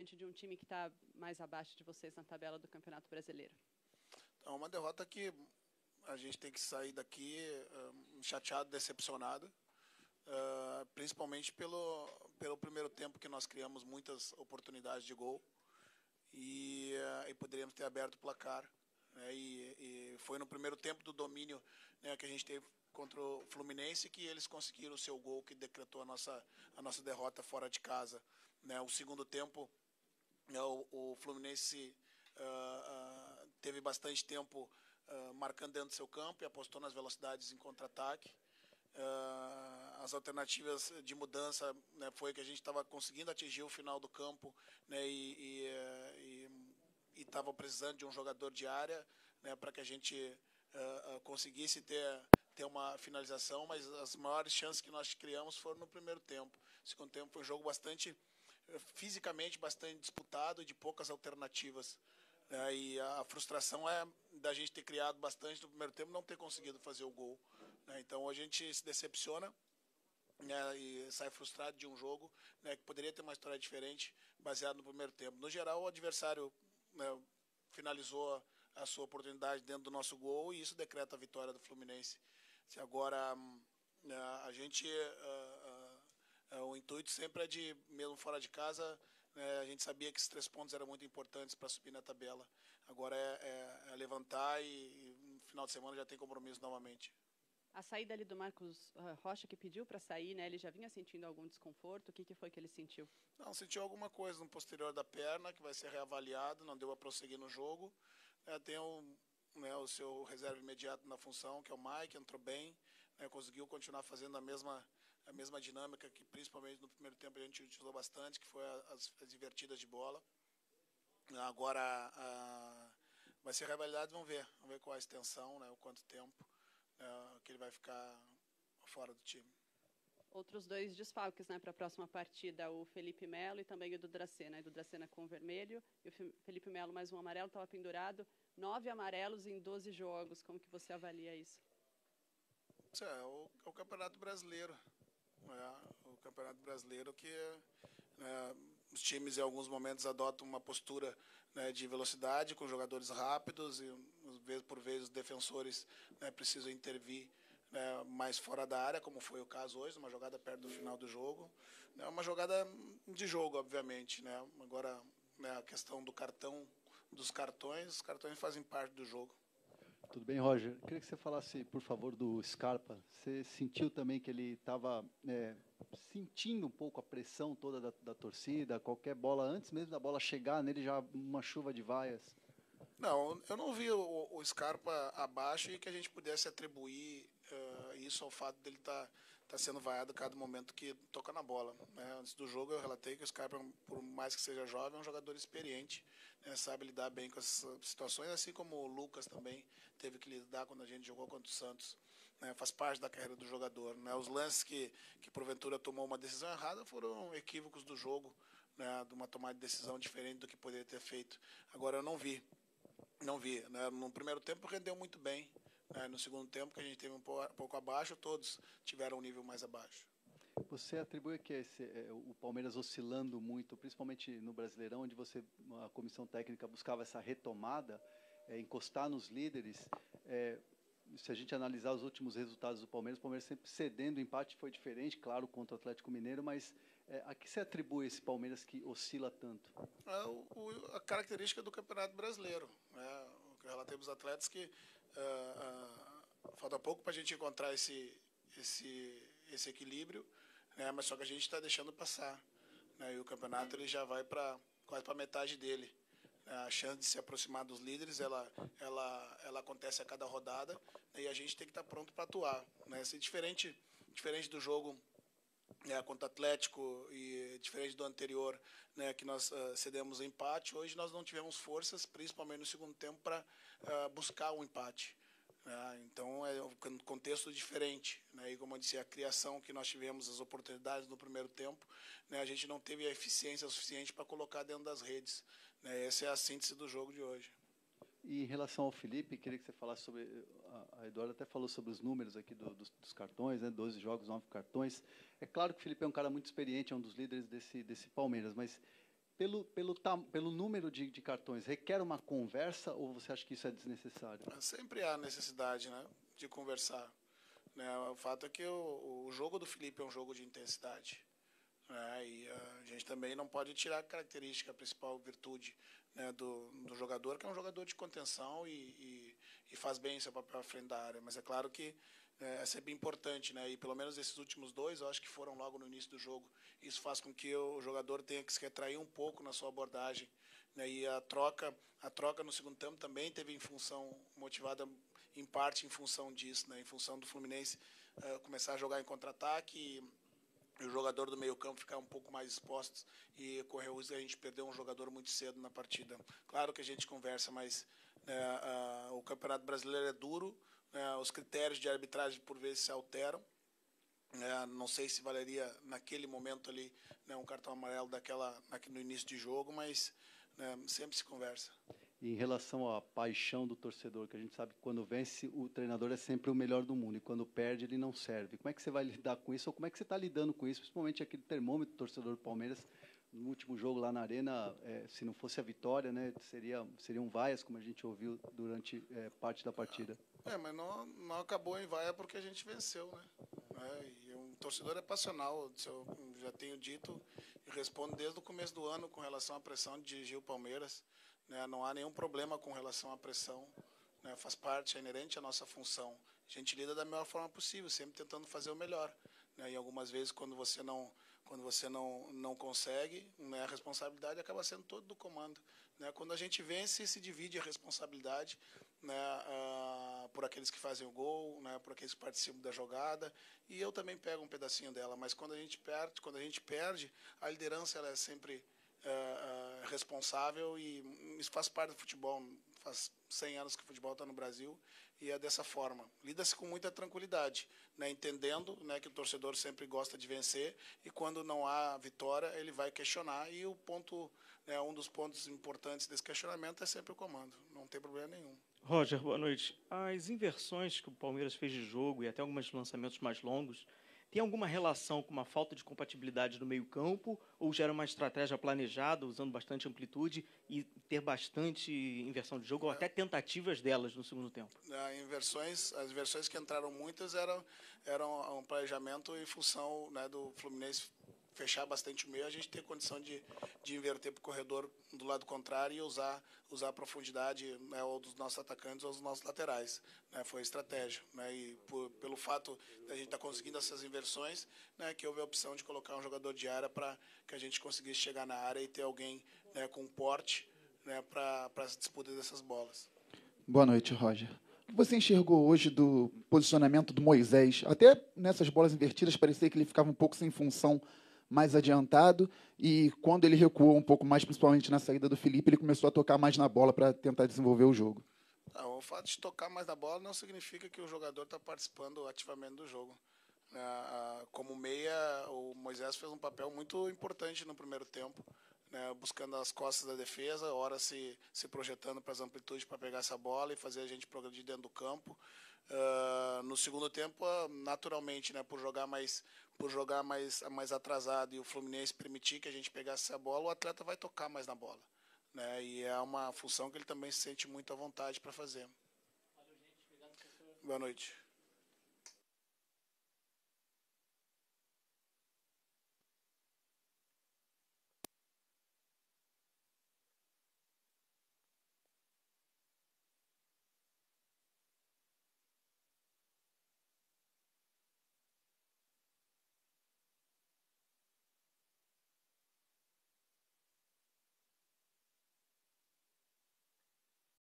diante de um time que está mais abaixo de vocês na tabela do Campeonato Brasileiro? É uma derrota que a gente tem que sair daqui chateado, decepcionado, principalmente pelo primeiro tempo, que nós criamos muitas oportunidades de gol e poderíamos ter aberto o placar, né, e foi no primeiro tempo do domínio, né, que a gente teve contra o Fluminense que eles conseguiram o seu gol, que decretou a nossa derrota fora de casa, né. O segundo tempo, né, o Fluminense teve bastante tempo marcando dentro do seu campo e apostou nas velocidades em contra-ataque. As alternativas de mudança, né, foi que a gente estava conseguindo atingir o final do campo, né, e estava precisando de um jogador de área, né, para que a gente conseguisse ter uma finalização, mas as maiores chances que nós criamos foram no primeiro tempo. O segundo tempo foi um jogo fisicamente bastante disputado e de poucas alternativas. E a frustração é da gente ter criado bastante no primeiro tempo e não ter conseguido fazer o gol, né? Então a gente se decepciona, né, e sai frustrado de um jogo, né, que poderia ter uma história diferente baseado no primeiro tempo. No geral, o adversário, né, finalizou a sua oportunidade dentro do nosso gol e isso decreta a vitória do Fluminense. Se agora a gente o intuito sempre é de, mesmo fora de casa, a gente sabia que esses 3 pontos eram muito importantes para subir na tabela. Agora é levantar e no final de semana já tem compromisso novamente. A saída ali do Marcos Rocha, que pediu para sair, né? Ele já vinha sentindo algum desconforto. O que foi que ele sentiu? Não, sentiu alguma coisa no posterior da perna, que vai ser reavaliado, não deu a prosseguir no jogo. Tem o seu reserva imediato na função, que é o Mike, entrou bem, né, conseguiu continuar fazendo a mesma dinâmica que principalmente no primeiro tempo a gente utilizou bastante, que foi as invertidas de bola. Agora vai ser reavaliado, vamos ver qual a extensão, né, o quanto tempo que ele vai ficar fora do time. Outros 2 desfalques, né, para a próxima partida, o Felipe Melo e também o Edu Dracena. Edu Dracena com o vermelho e o Felipe Melo mais um amarelo, estava pendurado. 9 amarelos em 12 jogos. Como que você avalia isso? Isso é o Campeonato Brasileiro. O Campeonato Brasileiro que os times em alguns momentos adotam uma postura, né, de velocidade com jogadores rápidos e por vezes os defensores, né, precisam intervir, né, mais fora da área, como foi o caso hoje, uma jogada perto do final do jogo. É uma jogada de jogo, obviamente, né? Agora, né, a questão dos cartões, os cartões fazem parte do jogo. Tudo bem, Roger? Queria que você falasse, por favor, do Scarpa. Você sentiu também que ele estava sentindo um pouco a pressão toda da torcida, qualquer bola, antes mesmo da bola chegar nele, já uma chuva de vaias? Não, eu não vi o Scarpa abaixo e que a gente pudesse atribuir isso ao fato dele estar sendo vaiado a cada momento que toca na bola, né? Antes do jogo eu relatei que o Scarpa, por mais que seja jovem, é um jogador experiente, né? Sabe lidar bem com essas situações, assim como o Lucas também teve que lidar quando a gente jogou contra o Santos, né? Faz parte da carreira do jogador, né? Os lances que porventura tomou uma decisão errada foram equívocos do jogo, né? De uma tomada de decisão diferente do que poderia ter feito. Agora eu não vi, né? No primeiro tempo rendeu muito bem, né? No segundo tempo, que a gente teve um pouco abaixo, todos tiveram um nível mais abaixo. Você atribui que o Palmeiras oscilando muito, principalmente no Brasileirão, onde a comissão técnica buscava essa retomada, encostar nos líderes. Se a gente analisar os últimos resultados do Palmeiras, o Palmeiras sempre cedendo, o empate foi diferente, claro, contra o Atlético Mineiro, mas a que se atribui esse Palmeiras que oscila tanto? A característica do Campeonato Brasileiro, né? Eu relatei para os atletas que falta pouco para a gente encontrar esse equilíbrio, né? Mas só que a gente está deixando passar, né? E o campeonato ele já vai quase para metade dele. A chance de se aproximar dos líderes ela acontece a cada rodada, né? E a gente tem que estar pronto para atuar, né? Diferente do jogo, né, contra o Atlético e diferente do anterior, né, que nós cedemos o empate, hoje nós não tivemos forças, principalmente no segundo tempo, para buscar um empate. Então é um contexto diferente, né? E como eu disse, a criação que nós tivemos, as oportunidades no primeiro tempo, né, a gente não teve a eficiência suficiente para colocar dentro das redes, né? Essa é a síntese do jogo de hoje. E em relação ao Felipe, queria que você falasse sobre, a Eduardo até falou sobre os números aqui dos cartões, né, 12 jogos, 9 cartões. É claro que o Felipe é um cara muito experiente, é um dos líderes desse Palmeiras, mas pelo número de cartões, requer uma conversa ou você acha que isso é desnecessário? Sempre há necessidade, né, de conversar. Né? O fato é que o jogo do Felipe é um jogo de intensidade. Né? E a gente também não pode tirar a característica, a principal virtude, né, do jogador, que é um jogador de contenção e faz bem seu papel à frente da área. Mas é claro que é sempre importante, né? E pelo menos esses últimos dois, eu acho que foram logo no início do jogo. Isso faz com que o jogador tenha que se retrair um pouco na sua abordagem. Né? E a troca no segundo tempo também teve em função, motivada em parte em função disso, né? Em função do Fluminense começar a jogar em contra-ataque e o jogador do meio-campo ficar um pouco mais exposto e correr o risco de a gente perder um jogador muito cedo na partida. Claro que a gente conversa, mas o Campeonato Brasileiro é duro, os critérios de arbitragem por vezes se alteram. Não sei se valeria naquele momento ali, né, um cartão amarelo no início de jogo, mas sempre se conversa. E em relação à paixão do torcedor, que a gente sabe que quando vence, o treinador é sempre o melhor do mundo, e quando perde, ele não serve. Como é que você vai lidar com isso, ou como é que você está lidando com isso, principalmente aquele termômetro do torcedor do Palmeiras, no último jogo lá na Arena, se não fosse a vitória, né, seriam vaias, como a gente ouviu durante parte da partida. Mas não acabou em vaia porque a gente venceu, né? E um torcedor é passional, eu já tenho dito e respondo desde o começo do ano com relação à pressão de dirigir o Palmeiras. Né, não há nenhum problema com relação à pressão, né, faz parte, é inerente à nossa função. A gente lida da melhor forma possível, sempre tentando fazer o melhor. Né, e algumas vezes, quando você não consegue, né, a responsabilidade acaba sendo toda do comando. Né, quando a gente vence, se divide a responsabilidade, né, por aqueles que fazem o gol, né, por aqueles que participam da jogada, e eu também pego um pedacinho dela. Mas quando a gente perde, a liderança ela é sempre responsável, e isso faz parte do futebol. Faz 100 anos que o futebol está no Brasil e é dessa forma. Lida-se com muita tranquilidade, né, entendendo, né, que o torcedor sempre gosta de vencer e quando não há vitória ele vai questionar, e um dos pontos importantes desse questionamento é sempre o comando. Não tem problema nenhum. Roger, boa noite. As inversões que o Palmeiras fez de jogo e até alguns lançamentos mais longos, tem alguma relação com uma falta de compatibilidade no meio-campo, ou já era uma estratégia planejada, usando bastante amplitude e ter bastante inversão de jogo, ou até tentativas delas no segundo tempo? As inversões que entraram muitas eram um planejamento em função, né, do Fluminense fechar bastante o meio, a gente ter condição de inverter para o corredor do lado contrário e usar a profundidade, né, ou dos nossos atacantes ou dos nossos laterais. Né, foi a estratégia. Né, e pelo fato de a gente estar conseguindo essas inversões, né, que houve a opção de colocar um jogador de área para que a gente conseguisse chegar na área e ter alguém, né, com porte, né, para as disputas dessas bolas. Boa noite, Roger. O que você enxergou hoje do posicionamento do Moisés? Até nessas bolas invertidas parecia que ele ficava um pouco sem função, mais adiantado, e quando ele recuou um pouco mais, principalmente na saída do Felipe, ele começou a tocar mais na bola para tentar desenvolver o jogo. O fato de tocar mais na bola não significa que o jogador está participando ativamente do jogo. Como meia, o Moisés fez um papel muito importante no primeiro tempo, né, buscando as costas da defesa, ora se projetando para as amplitudes para pegar essa bola e fazer a gente progredir dentro do campo. No segundo tempo, naturalmente, né, por jogar mais atrasado e o Fluminense permitir que a gente pegasse essa bola, o atleta vai tocar mais na bola. Né, e é uma função que ele também se sente muito à vontade para fazer. Boa noite.